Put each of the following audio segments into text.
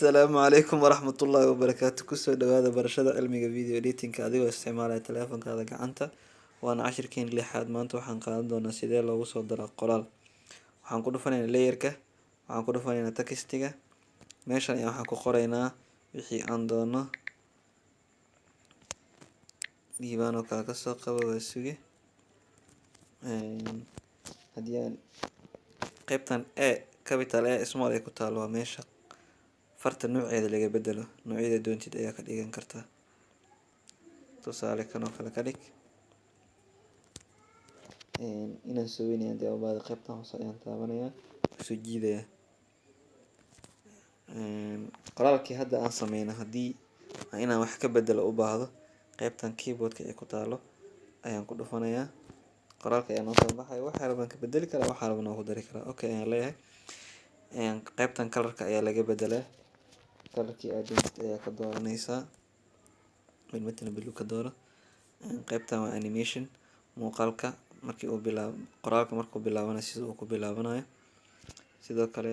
السلام عليكم ورحمة الله وبركاته. كسو دوادا برشادة علمي فيديو إديتينك أديو استعمال تليفون كذا gacanta waana cashirkeen lixaad maanta waxaan qaadan doonaa sidee loogu soo daro qoraal. Waxaan ku dhufanaynaa layerka, waxaan ku dhufanaynaa textiga, meeshan ayaa waxaan ku qoraynaa wixii aan doono. diiwaan oo kala ka soo qabo waa sugi haddii aan qaybtan a capital A small ay ku taalo waa meesha farta nooceeda laga bedelo, noocyada doontid ayaa ka dhigan kartaa. tusaale kan oo kale ka dhig inaan soo weynayaan dee ubaada qaybtan hoose ayaan taabanayaa soo jiidaya qoraalkii hadda aan sameyno. haddii inaan wax ka bedelo u baahdo qaybtan keyboardka ay ku taalo ayaan ku dhufanayaa, qoraalka ayaa noo soo baxaya. waxa rabaan ka bedeli karaa, waxa rabaan ku dari karaa. okay ayaan leeyahay. qaybtan colorka ayaa laga bedelaa, colorkii aad doontid ayaa ka dooranaysaa midna blue ka dooro. qaybtan waa animation, muuqaalka markii uu bilaabo qoraalka markuu bilaabanayo sida uu ku bilaabanayo. sidoo kale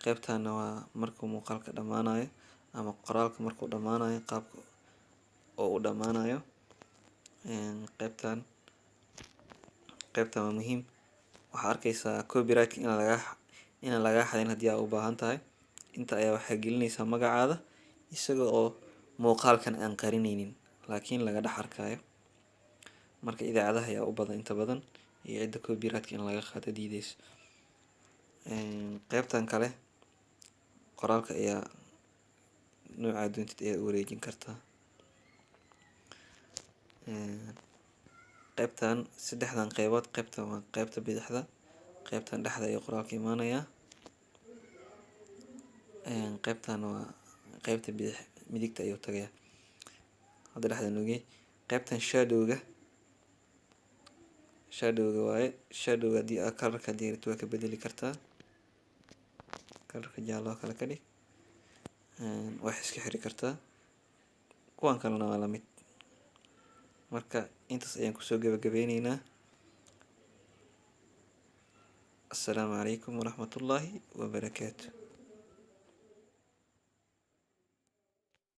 qaybtan waa markuu muuqaalka dhamaanayo ama qoraalka markuu dhamaanayo qaabka oo uu dhamaanayo. qaybtan waa muhiim, waxaa arkaysaa copyright in laga xadin haddii aad u baahan tahay. inta ayaa waxaa gelinaysaa magacaada isaga oo muuqaalkan aan qarinaynin laakiin laga dhex arkayo. marka idaacadaha ayaa u badan inta badan iyo cidda copyright in laga qaado diideyso. qaybtan kale qoraalka ayaa nooca doontid ayaa u wareejin kartaa. qaybtan saddexdan qaybood, qaybtan waa qaybta bidixda, qaybtan dhexda iyo qoraalka imaanaya. qaybtan waa qaybta midigta ayuu tagaya. hadda dhexda nuugay qaybtan shadowga waaye. shadowga haddii aad colorka haddii rabto waa ka bedeli kartaa, colorka jaallo kale ka dhig, wax iska xiri kartaa. kuwan kalena waa lamid. marka intaas ayaan kusoo gabagabeyneynaa. السلام عليكم ورحمة الله وبركاته.